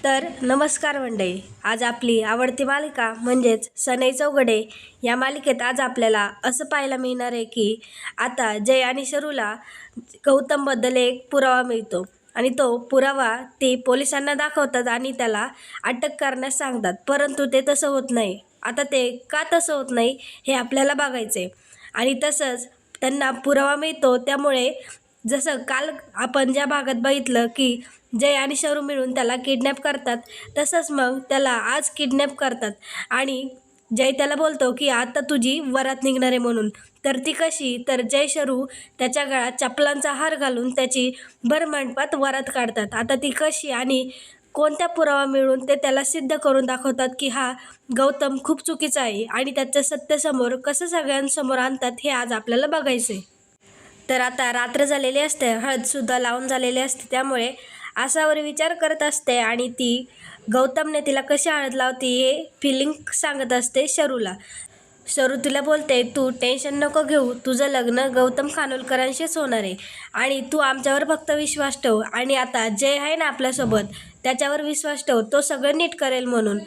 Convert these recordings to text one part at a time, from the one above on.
तर नमस्कार मंडळी, आज आपली आवडती मालिका म्हणजेच सनई चौघडे या मालिकेत आज आपल्याला असं पाहायला मिळणार आहे की आता जय आणि शरूला गौतमबद्दल एक पुरावा मिळतो आणि तो पुरावा ते पोलिसांना दाखवतात आणि त्याला अटक करण्यास सांगतात. परंतु ते तसं होत नाही. आता ते का तसं होत नाही हे आपल्याला बघायचे आणि तसंच त्यांना पुरावा मिळतो. त्यामुळे जसं काल आपण ज्या भागात बघितलं की जय आणि शरू मिळून त्याला किडनॅप करतात, तसंच मग त्याला आज किडनॅप करतात आणि जय त्याला बोलतो की आता तुझी वरात निघणार आहे म्हणून. तर ती कशी, तर जय शरू त्याच्या गळ्यात चपलांचा हार घालून त्याची भरमंडपात वरात काढतात. आता ती कशी आणि कोणत्या पुरावा मिळून ते त्याला सिद्ध करून दाखवतात की हा गौतम खूप चुकीचा आहे आणि त्याचं सत्य समोर कसं सगळ्यांसमोर आणतात हे आज आपल्याला बघायचं. तर आता रात्र झालेली असते, हळदसुद्धा लावून झालेली असते, त्यामुळे आसावर विचार करत असते आणि ती गौतमने तिला कशी हळद लावते हे फिलिंग सांगत असते शरूला. शरू तिला बोलते, तू टेन्शन नको घेऊ, तुझं लग्न गौतम खानोलकरांशीच होणार आहे आणि तू आमच्यावर फक्त विश्वास ठेव आणि आता जय आहे ना आपल्यासोबत, त्याच्यावर विश्वास ठेव, तो सगळं नीट करेल म्हणून.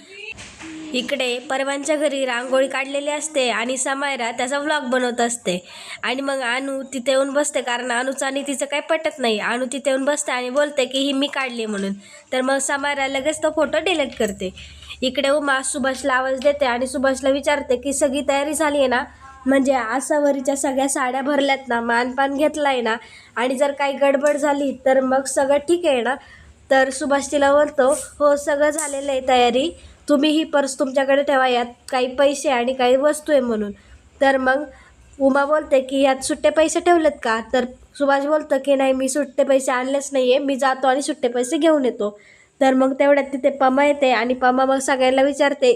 इकडे परवांच्या घरी रांगोळी काढलेली असते आणि समायरा त्याचा व्लॉग बनवत असते आणि मग अनु तिथे येऊन बसते, कारण अनुचं आणि तिचं काही पटत नाही. अनु तिथे येऊन बसते आणि बोलते की ही मी काढली म्हणून. तर मग समायरा लगेच तो फोटो डिलीट करते. इकडे उमा सुभाषला आवाज देते आणि सुभाषला विचारते की सगळी तयारी झाली आहे ना, म्हणजे आसावरीच्या सगळ्या साड्या भरल्यात ना, मानपान घेतला आहे ना, आणि जर काही गडबड झाली तर मग सगळं ठीक आहे ना. तर सुभाष तिला बोलतो, हो सगळं झालेलं आहे तयारी, तुम्ही ही पर्स तुमच्याकडे ठेवा, यात काही पैसे आणि काही वस्तू आहे म्हणून. तर मग उमा बोलते की यात सुट्टे पैसे ठेवलेत का, तर सुभाष बोलतं की नाही, मी सुट्टे पैसे आणलेच नाही आहे, मी जातो आणि सुट्टे पैसे घेऊन येतो. तर मग तेवढ्यात तिथे पमा येते आणि पमा मग सगळ्यांना विचारते,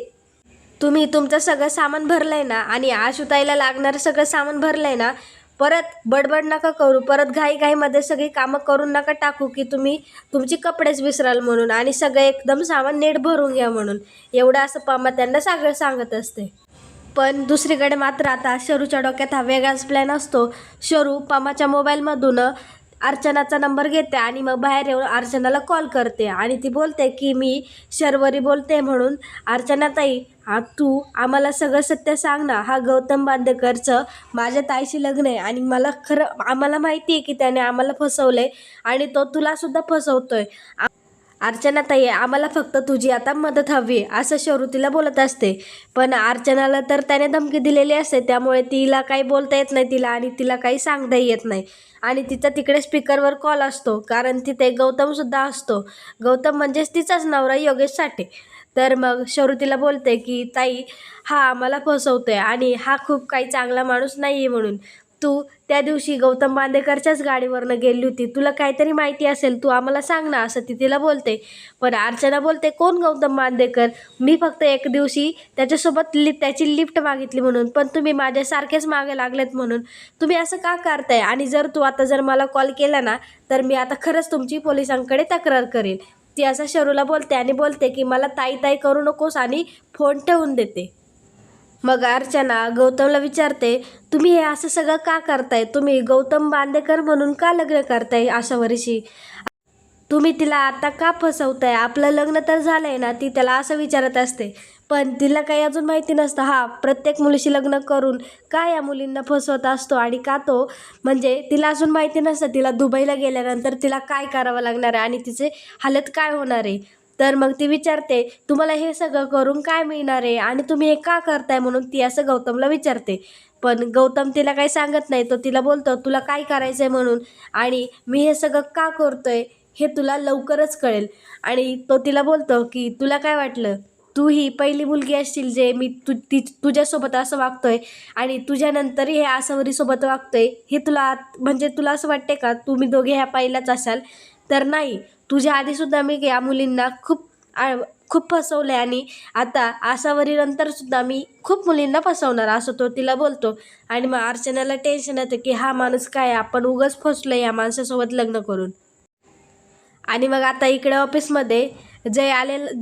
तुम्ही तुमचं सगळं सामान भरलं आहे ना आणि आशुताईला लागणारं सगळं सामान भरलं आहे ना, परत बडबड नका करू, परत घाईघाईमध्ये सगळी कामं करून नका टाकू की तुम्ही तुमची कपडेच विसराल म्हणून, आणि सगळं एकदम सामान नीट भरून घ्या म्हणून. एवढं असं पमा त्यांना सगळं सांगत असते. पण दुसरीकडे मात्र आता शरूच्या डोक्यात हा वेगळाच प्लॅन असतो. शरू पमाच्या मोबाईलमधून अर्चनाचा नंबर घेते आणि मग बाहेर येऊन अर्चनाला कॉल करते आणि ती बोलते की मी शर्वरी बोलते म्हणून. अर्चनाताई, तू आम्हाला सगळं सत्य सांग ना, हा गौतम बांदेकरचं माझ्या ताईशी लग्न आहे आणि आम्हाला माहिती आहे की त्याने आम्हाला फसवलं आहे आणि तो तुलासुद्धा फसवतोय. अर्चनाताई, आम्हाला फक्त तुझी आता मदत हवी आहे, असं शरू तिला बोलत असते. पण अर्चनाला तर त्याने धमकी दिलेली असते, त्यामुळे तिला काही बोलता येत नाही तिला आणि तिला काही सांगताही येत नाही. आणि तिचा तिकडे स्पीकरवर कॉल असतो, कारण तिथे गौतमसुद्धा असतो. गौतम म्हणजेच तिचाच नवरा योगेश साठे. तर मग शरू तिला बोलते की ताई, हा आम्हाला फसवतोय आणि हा खूप काही चांगला माणूस नाही आहे म्हणून. तू त्या दिवशी गौतम बांदेकरच्याच गाडीवरनं गेली होती, तुला काहीतरी माहिती असेल, तू आम्हाला सांग ना, असं ती तिला बोलते. पण अर्चना बोलते, कोण गौतम बांदेकर, मी फक्त एक दिवशी त्याच्यासोबत त्याची लिफ्ट मागितली म्हणून, पण तुम्ही माझ्यासारखेच मागे लागलेत म्हणून तुम्ही असं का करताय, आणि जर मला कॉल केला ना, तर मी आता खरंच तुमची पोलिसांकडे तक्रार करेल. ती असं शरूला बोलते आणि बोलते की मला ताई ताई करू नकोस आणि फोन ठेवून देते. मग अर्चना गौतमला विचारते, तुम्ही हे असं सगळं का करताय, तुम्ही गौतम बांदेकर म्हणून का लग्न करताय आशावरीशी, तुम्ही तिला आता का फसवताय, आपलं लग्न तर झालं आहे ना, ती त्याला असं विचारत असते. पण तिला काही अजून माहिती नसतं हा प्रत्येक मुलीशी लग्न करून का या मुलींना फसवत असतो आणि का तो, म्हणजे तिला अजून माहिती नसतं तिला दुबईला गेल्यानंतर तिला काय करावं लागणार आहे आणि तिचे हालत काय होणार आहे. तर मग ती विचारते, तुम्हाला हे सगळं करून काय मिळणार आहे आणि तुम्ही हे का करताय म्हणून ती असं गौतमला विचारते. पण गौतम तिला काही सांगत नाही. तो तिला बोलतो, तुला काय करायचं आहे म्हणून आणि मी हे सगळं का करतोय हे तुला लवकरच कळेल. आणि तो तिला बोलतो की तुला काय वाटलं, तू ही पहिली मुलगी असशील जे मी तुझ्यासोबत असं वागतोय आणि तुझ्यानंतरही हे आसावरीसोबत वागतोय, हे तुला म्हणजे तुला असं वाटते का तुम्ही दोघे ह्या पहिल्याच असाल. तर नाही, तुझ्या आधीसुद्धा मी या मुलींना खूप फसवलं आहे आणि आता आसावरीनंतरसुद्धा मी खूप मुलींना फसवणार, असं तो तिला बोलतो. आणि मग अर्चनाला टेन्शन येतं की हा माणूस काय, आपण उगाच फसलो या माणसासोबत लग्न करून. आणि मग आता इकडे ऑफिसमध्ये जय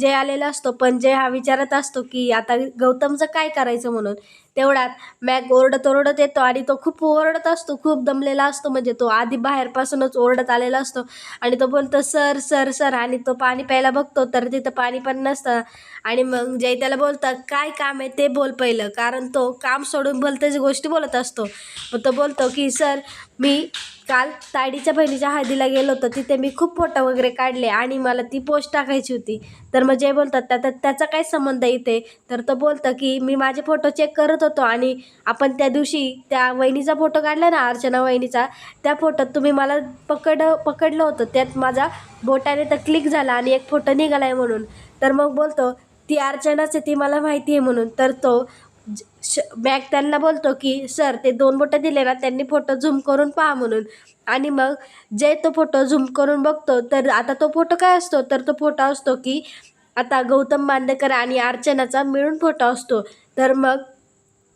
आलेला असतो. पण जय हा विचारत असतो की आता गौतमचं काय करायचं म्हणून. तेवढ्यात मॅक ओरडत ओरडत येतो आणि तो खूप ओरडत असतो, खूप दमलेला असतो. म्हणजे तो आधी बाहेरपासूनच ओरडत आलेला असतो आणि तो बोलतो सर सर सर, आणि तो पाणी प्यायला बघतो तर तिथं पाणी पण नसतं. आणि मग जय त्याला बोलतात काय काम आहे ते बोल पहिलं, कारण तो काम सोडून भलत्याच गोष्टी बोलत असतो. मग तो बोलतो की सर मी काल तायडीच्या बहिणीच्या हळदीला गेलो होतो, तिथे मी खूप फोटो वगैरे काढले आणि मला ती पोस्ट टाकायची होती. तर मग जय बोलतात त्याचा काय संबंध इथे. तर तो बोलतं की मी माझे फोटो चेक करत होतो आणि आपण त्या दिवशी त्या वहिनीचा फोटो काढला ना, अर्चना वहिनीचा, त्या फोटोत तुम्ही मला पकडलं होतं, त्यात माझा बोटाने तर क्लिक झाला आणि एक फोटो निघालाय म्हणून. तर मग बोलतो ती अर्चनाच आहे, ती मला माहिती आहे म्हणून. तर तो बॅग त्यांना बोलतो की सर ते 2 बोटं दिले ना, त्यांनी फोटो झूम करून पहा म्हणून. आणि मग जे तो फोटो झूम करून बघतो तर आता तो फोटो काय असतो, तर तो फोटो असतो की आता गौतम बांदेकर आणि अर्चनाचा मिळून फोटो असतो. तर मग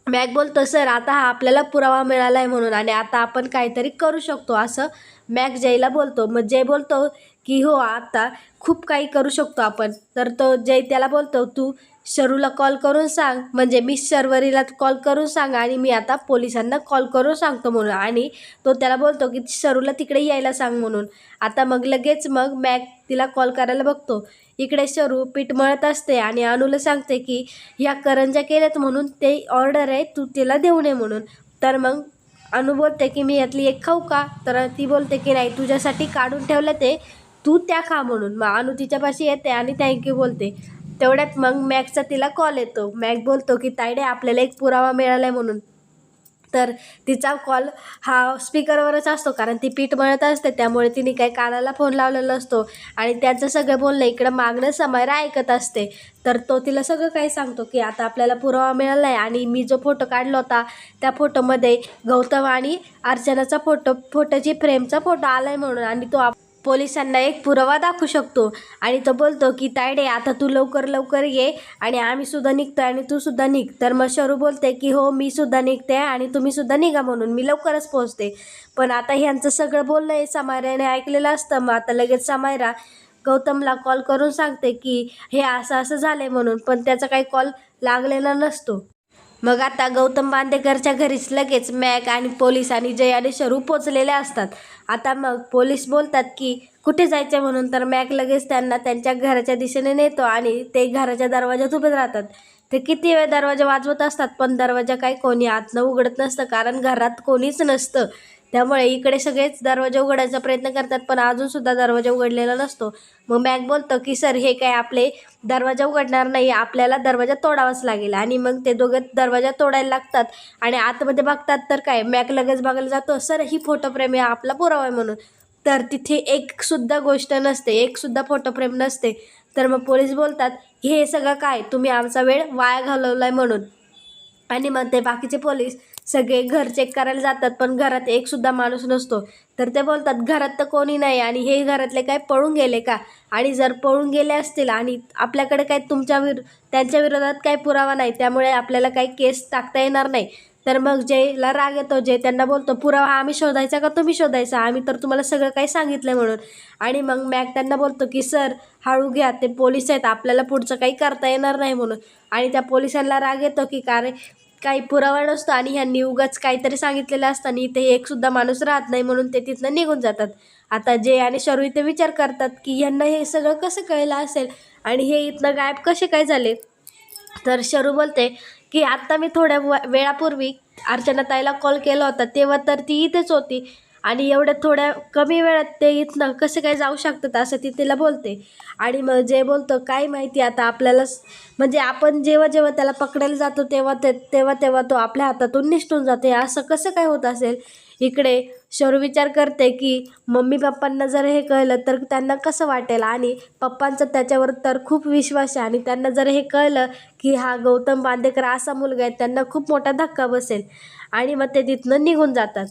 मॅक बोलतो सर आता हा आपल्याला पुरावा मिळाला आहे म्हणून, आणि आता आपण काहीतरी करू शकतो असं मॅक जयला बोलतो. मग जय बोलतो की हो आता खूप काही करू शकतो आपण. तर तो जय त्याला बोलतो तू शरूला कॉल करून सांग, म्हणजे मी शर्वरीला कॉल करून सांग आणि मी आता पोलिसांना कॉल करून सांगतो म्हणून. आणि तो त्याला बोलतो की शरूला तिकडे यायला सांग म्हणून. आता मग लगेच मग मॅक तिला कॉल करायला बघतो. इकडे शरू पीठ मळत असते आणि अनुला सांगते की ह्या करंज्या केल्यात म्हणून ते ऑर्डर आहे, तू तिला देऊ नये म्हणून. तर मग अनु बोलते की मी यातली एक खाऊ का. तर ती बोलते की नाही तुझ्यासाठी काढून ठेवलं ते, तू त्या खा म्हणून. मग अनु तिच्यापाशी येते आणि थँक्यू बोलते. तेवढ्यात मग मॅकचा तिला कॉल येतो. मॅक बोलतो की तायडे आपल्याला एक पुरावा मिळाला आहे म्हणून. तर तिचा कॉल हा स्पीकरवरच असतो, कारण ती पीठ मळत असते, त्यामुळे तिने काही कानाला फोन लावलेला असतो आणि त्याचं सगळं बोलणं इकडं मागणं समायरा ऐकत असते. तर तो तिला सगळं काही सांगतो की आता आपल्याला पुरावा मिळाला आहे आणि मी जो फोटो काढला होता त्या फोटोमध्ये गौतम आणि अर्चनाचा फोटोची फ्रेमचा फोटो आला आहे म्हणून, आणि तो पोलिसांना एक पुरावा दाखवू शकतो. आणि तो बोलतो की तायडे आता तू लवकर लवकर ये आणि आम्ही सुद्धा निघतो आणि तू सुद्धा निघ. तर मग शरू बोलते की हो मी सुद्धा निघते आणि तुम्ही सुद्धा निघा म्हणून, मी लवकरच पोहोचते. पण आता ह्यांचं सगळं बोलणं आहे समायराने ऐकलेलं असतं. मग आता लगेच समायरा गौतमला कॉल करून सांगते की हे असं असं झालं आहे म्हणून, पण त्याचा काही कॉल लागलेला नसतो. मग आता गौतम बांदेकरच्या घरीच लगेच मॅक आणि पोलीस आणि जय आणि शरू पोचलेले असतात. आता मग पोलीस बोलतात की कुठे जायचे म्हणून. तर मॅक लगेच त्यांना त्यांच्या घराच्या दिशेने नेतो आणि ते घराच्या दरवाजात उभे राहतात. ते किती वेळ दरवाजा वाजवत असतात पण दरवाजा काही कोणी आतनं उघडत नसतं, कारण घरात कोणीच नसतं. त्यामुळे इकडे सगळेच दरवाजा उघडायचा प्रयत्न करतात पण अजूनसुद्धा दरवाजा उघडलेला नसतो. मग मॅक बोलतो की सर हे काय आपले दरवाजा उघडणार नाही, आपल्याला दरवाजा तोडावाच लागेल. आणि मग ते दोघं दरवाजा तोडायला लागतात आणि आतमध्ये बघतात तर काय मॅक लगेच बघायला जातो सर ही फोटो फ्रेम आहे, आपला पुरावा आहे म्हणून. तर तिथे एकसुद्धा गोष्ट नसते, एकसुद्धा फोटो फ्रेम नसते. तर मग पोलीस बोलतात हे सगळं काय तुम्ही आमचा वेळ वाया घालवला आहे म्हणून. आणि मग ते बाकीचे पोलीस सगळे घर चेक करायला जातात पण घरात एकसुद्धा माणूस नसतो. तर ते बोलतात घरात तर कोणी नाही आणि हे घरातले काय पळून गेले का, आणि जर पळून गेले असतील आणि आपल्याकडे काय त्यांच्या विरोधात काही पुरावा नाही, त्यामुळे आपल्याला काही केस टाकता येणार नाही. तर मग जयला राग येतो. जय त्यांना बोलतो पुरावा आम्ही शोधायचा का तुम्ही शोधायचा, आम्ही तर तुम्हाला सगळं काही सांगितलं म्हणून. आणि मग मॅक त्यांना बोलतो की सर हळू घ्या, ते पोलीस आहेत, आपल्याला पुढचं काही करता येणार नाही म्हणून. आणि त्या पोलिसांना राग येतो की काही पुरावा नसतो आणि ह्यांनी उगाच काहीतरी सांगितलेलं असतं आणि इथे एकसुद्धा माणूस राहत नाही म्हणून ते तिथनं निघून जातात. आता जय आणि शरू इथे विचार करतात की यांना हे सगळं कसं कळलं असेल आणि हे इथनं गायब कसे काय झाले. तर शरू बोलते की आत्ता मी थोड्या वेळापूर्वी अर्चना ताईला कॉल केला होता तेव्हा तर ती इथेच होती आणि एवढ्या थोड्या कमी वेळात ते इथनं कसे काय जाऊ शकतात असं ती तिला बोलते. आणि मग जय बोलतो काय माहिती आता आपल्याला, म्हणजे आपण जेव्हा जेव्हा त्याला पकडायला जातो तेव्हा तो आपल्या हातातून निसटून जाते, असं कसं काय होत असेल. इकडे शरू विचार करते की मम्मी पप्पांना जर हे कळलं तर त्यांना कसं वाटेल, आणि पप्पांचा त्याच्यावर तर खूप विश्वास आहे आणि त्यांना जर हे कळलं की हा गौतम बांदेकर असा मुलगा आहे त्यांना खूप मोठा धक्का बसेल. आणि मग ते तिथनं निघून जातात.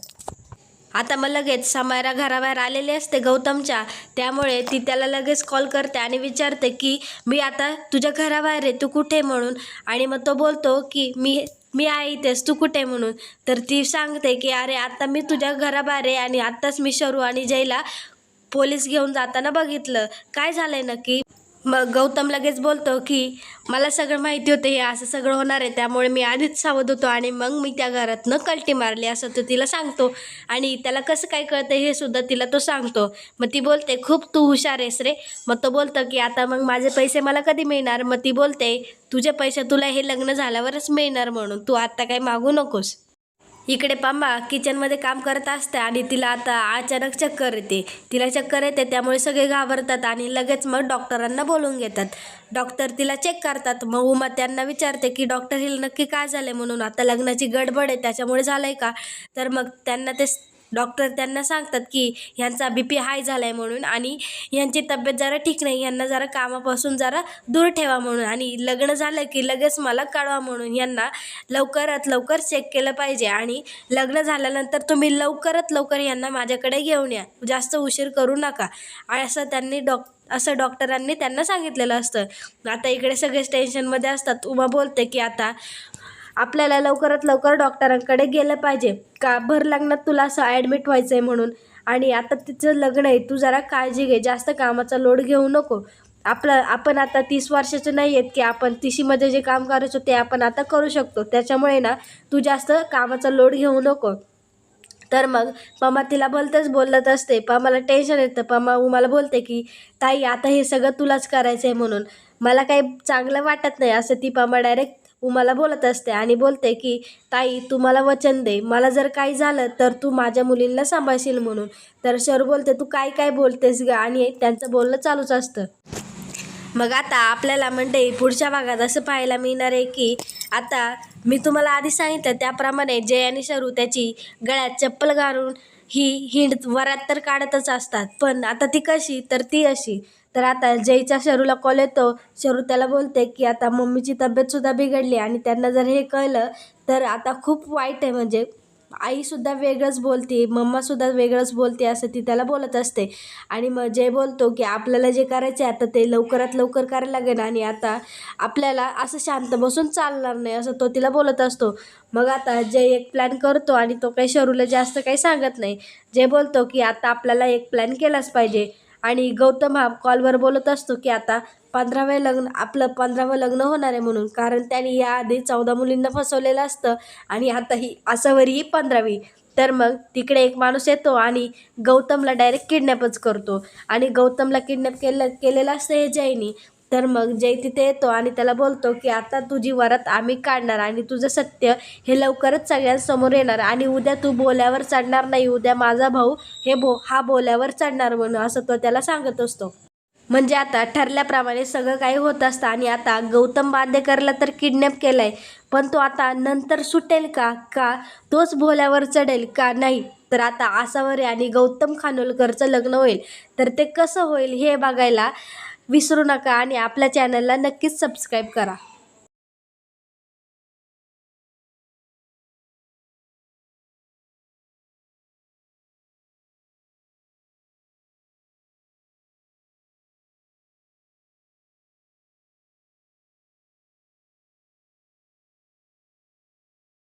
आता मग लगेच समायरा घराबाहेर आलेली असते गौतमच्या, त्यामुळे ती त्याला लगेच कॉल करते आणि विचारते की मी आता तुझ्या घराबाहेर आहे, तू कुठे म्हणून. आणि मग तो बोलतो की मी आहे इथेच, तू कुठे म्हणून. तर ती सांगते की अरे आता मी तुझ्या घराबाहेर आहे आणि आत्ताच मी शरू आणि जयला पोलीस घेऊन जाताना बघितलं, काय झालंय नक्की. मग गौतम लगेच बोलतो की मला सगळं माहिती होतं हे असं सगळं होणार आहे, त्यामुळे मी आधीच सावध होतो आणि मग मी त्या घरातनं कल्टी मारली असं तो तिला सांगतो. आणि त्याला कसं काय कळतं हे सुद्धा तिला तो सांगतो. मग ती बोलते खूप तू हुशार आहेस रे. मग तो बोलतो की आता मग माझे पैसे मला कधी मिळणार. मग ती बोलते तुझे पैसे तुला हे लग्न झाल्यावरच मिळणार, म्हणून तू आत्ता काही मागू नकोस. इकडे पम्मा किचनमध्ये काम करत असते आणि तिला आता अचानक चक्कर येते. तिला चक्कर येते त्यामुळे सगळे घाबरतात आणि लगेच मग डॉक्टरांना बोलवून घेतात. डॉक्टर तिला चेक करतात. मग उमा त्यांना विचारते की डॉक्टर हिला नक्की काय झालं म्हणून. आता लग्नाची गडबड आहे त्याच्यामुळे झालं आहे का. तर मग त्यांना ते डॉक्टर त्यांना सांगतात की ह्यांचा BP हाय झाला आहे म्हणून आणि ह्यांची तब्येत जरा ठीक नाही, ह्यांना जरा कामापासून जरा दूर ठेवा म्हणून आणि लग्न झालं की लगेच मला कळवा म्हणून. यांना लवकरात लवकर चेक केलं पाहिजे आणि लग्न झाल्यानंतर तुम्ही लवकरात लवकर यांना माझ्याकडे घेऊन या, जास्त उशीर करू नका असं डॉक्टरांनी त्यांना सांगितलेलं असतं. आता इकडे सगळेच टेन्शनमध्ये असतात. उमा बोलते की आता आपल्याला लवकरात लवकर डॉक्टरांकडे गेलं पाहिजे का भर लग्नात तुला असं ॲडमिट व्हायचं आहे म्हणून. आणि आता तिचं लग्न आहे, तू जरा काळजी घे, जास्त कामाचा लोड घेऊ नको. आपण आता 30 वर्षाचे नाही आहेत की आपण 30मध्ये जे काम करायचो ते आपण आता करू शकतो. त्याच्यामुळे ना तू जास्त कामाचा लोड घेऊ नको. तर मग पम्मा तिला बोलत असते. पम्माला टेन्शन येतं. पम्मा उमाला बोलते की ताई आता हे सगळं तुलाच करायचं आहे म्हणून मला काही चांगलं वाटत नाही, असं ती पम्मा डायरेक्ट उमाला बोलत असते आणि बोलते की ताई तू मला वचन दे, मला जर काही झालं तर तू माझ्या मुलींना सांभाळशील म्हणून. तर शरू बोलते तू काय काय बोलतेस ग, आणि त्यांचं बोलणं चालूच असतं. मग आता आपल्याला मंडळी पुढच्या भागात असं पाहायला मिळणार आहे की आता मी तुम्हाला आधी सांगितलं त्याप्रमाणे जय आणि शरू त्याची गळ्यात चप्पल घालून ही वरात तर काढतच असतात. पण आता ती कशी, तर ती अशी. तर आता जयच्या शरूला कॉल येतो. शरू त्याला बोलते की आता मम्मीची तब्येतसुद्धा बिघडली आणि त्यांना जर हे कळलं तर आता खूप वाईट आहे. म्हणजे आईसुद्धा वेगळंच बोलते, मम्मासुद्धा वेगळंच बोलते असं ती त्याला बोलत असते. आणि मग जय बोलतो की आपल्याला जे करायचं आहे आता ते लवकरात लवकर करायला लागेल आणि आता आपल्याला असं शांत बसून चालणार नाही, असं तो तिला बोलत असतो. मग आता जय एक प्लॅन करतो आणि तो काही शरूला जास्त काही सांगत नाही. जय बोलतो की आता आपल्याला एक प्लॅन केलाच पाहिजे. आणि गौतम हा कॉलवर बोलत असतो की आता 15वं लग्न होणार आहे म्हणून, कारण त्याने याआधी 14 मुलींना फसवलेलं असतं आणि आता ही आसावरी 15वी. तर मग तिकडे एक माणूस येतो आणि गौतमला डायरेक्ट किडनॅपच करतो आणि गौतमला किडनॅप केलेलं असतं हे जयनी. तर मग जय तिथे येतो आणि त्याला बोलतो की आता तुझी वरात आम्ही काढणार आणि तुझं सत्य हे लवकरच सगळ्यांसमोर येणार आणि उद्या तू बोल्यावर चढणार नाही, उद्या माझा भाऊ हा बोल्यावर चढणार म्हणून, असं तो त्याला सांगत असतो. म्हणजे आता ठरल्याप्रमाणे सगळं काही होत असतं आणि आता गौतम बांदेकरला तर किडनॅप केलं आहे, पण तो आता नंतर सुटेल का तोच भोल्यावर चढेल का नाही. तर आता आसावरी आणि गौतम खानोलकरचं लग्न होईल. तर ते कसं होईल हे बघायला विसरू नका आणि आपल्या चॅनलला नक्कीच सबस्क्राईब करा.